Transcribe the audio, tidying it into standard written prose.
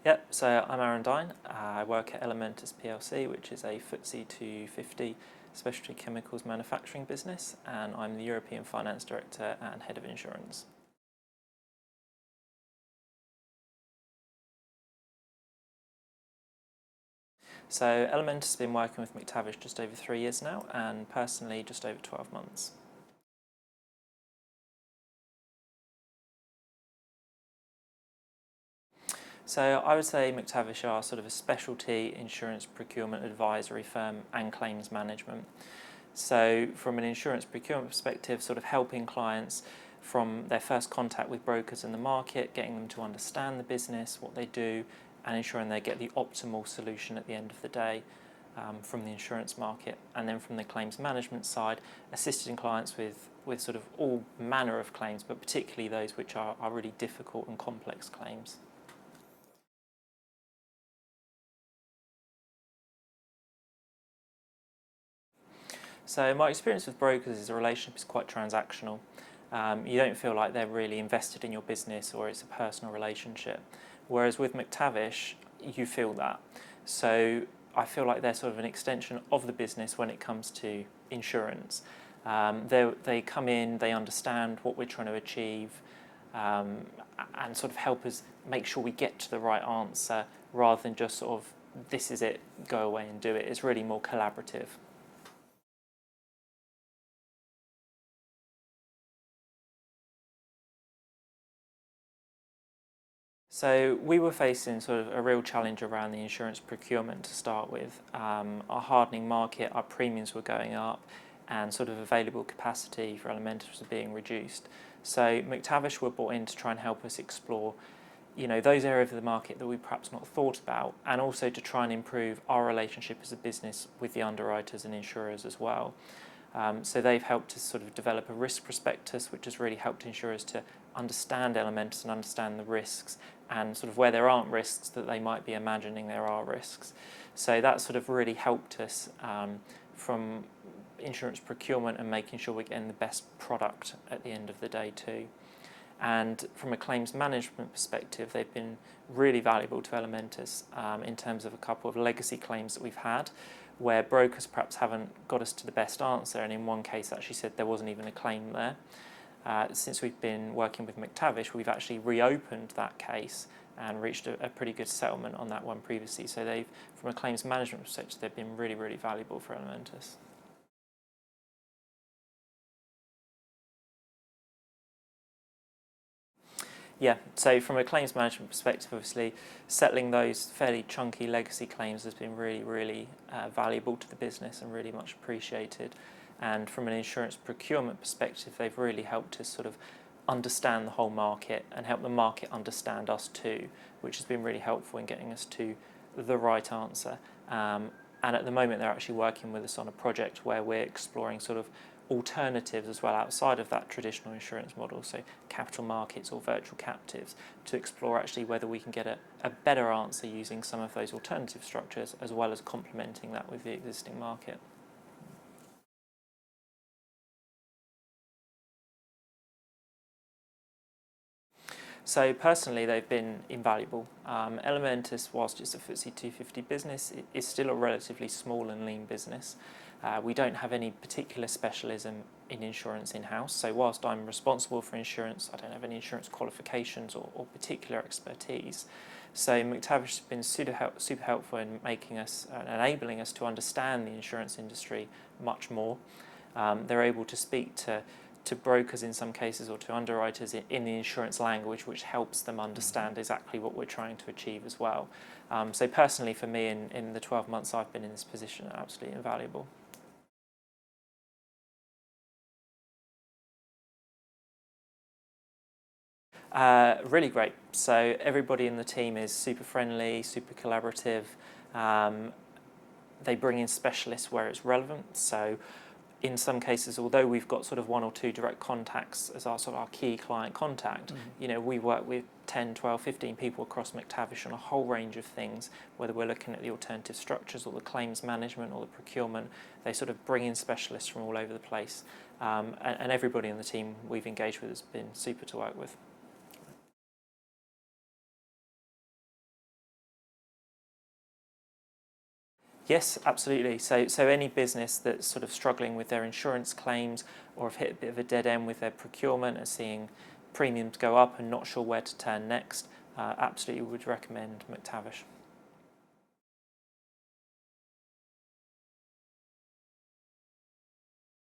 Yep, so I'm Aaron Dine. I work at Elementis PLC, which is a FTSE 250 specialty chemicals manufacturing business, and I'm the European Finance Director and Head of Insurance. So Elementis has been working with Mactavish just over 3 years now, and personally just over 12 months. So I would say Mactavish are sort of a specialty insurance procurement advisory firm and claims management. So from an insurance procurement perspective, sort of helping clients from their first contact with brokers in the market, getting them to understand the business, what they do, and ensuring they get the optimal solution at the end of the day from the insurance market. And then from the claims management side, assisting clients with sort of all manner of claims, but particularly those which are really difficult and complex claims. So my experience with brokers is the relationship is quite transactional. You don't feel like they're really invested in your business or it's a personal relationship. Whereas with Mactavish, you feel that. So I feel like they're sort of an extension of the business when it comes to insurance. They come in, they understand what we're trying to achieve, and sort of help us make sure we get to the right answer rather than just sort of, this is it, go away and do it. It's really more collaborative. So we were facing sort of a real challenge around the insurance procurement to start with. Our hardening market, our premiums were going up, and sort of available capacity for Elementis was being reduced. So Mactavish were brought in to try and help us explore, those areas of the market that we perhaps not thought about, and also to try and improve our relationship as a business with the underwriters and insurers as well. So they've helped us sort of develop a risk prospectus, which has really helped insurers to understand Elementis and understand the risks, and sort of where there aren't risks that they might be imagining there are risks. So that sort of really helped us from insurance procurement and making sure we're getting the best product at the end of the day too. And from a claims management perspective, they've been really valuable to Elementis in terms of a couple of legacy claims that we've had, where brokers perhaps haven't got us to the best answer, and in one case actually said there wasn't even a claim there. Since we've been working with Mactavish, we've actually reopened that case and reached a pretty good settlement on that one previously. So they've, from a claims management perspective, they've been really, really valuable for Elementis. Yeah, so from a claims management perspective, obviously, settling those fairly chunky legacy claims has been really, really valuable to the business and really much appreciated. And from an insurance procurement perspective, they've really helped us sort of understand the whole market and help the market understand us too, which has been really helpful in getting us to the right answer. And at the moment, they're actually working with us on a project where we're exploring sort of alternatives as well outside of that traditional insurance model, so capital markets or virtual captives, to explore actually whether we can get a better answer using some of those alternative structures as well as complementing that with the existing market. So personally, they've been invaluable. Elementis, whilst it's a FTSE 250 business, it is still a relatively small and lean business. We don't have any particular specialism in insurance in-house. So whilst I'm responsible for insurance, I don't have any insurance qualifications or particular expertise. So Mactavish has been super helpful in making us and enabling us to understand the insurance industry much more. They're able to speak to brokers in some cases or to underwriters in the insurance language, which helps them understand exactly what we're trying to achieve as well. So personally for me, in the 12 months I've been in this position, absolutely invaluable. Really great. So everybody in the team is super friendly, super collaborative. They bring in specialists where it's relevant. So in some cases, although we've got sort of one or two direct contacts as our sort of our key client contact, we work with 10, 12, 15 people across Mactavish on a whole range of things, whether we're looking at the alternative structures or the claims management or the procurement. They sort of bring in specialists from all over the place. And everybody in the team we've engaged with has been super to work with. Yes, absolutely. So any business that's sort of struggling with their insurance claims or have hit a bit of a dead end with their procurement, are seeing premiums go up and not sure where to turn next, absolutely would recommend Mactavish.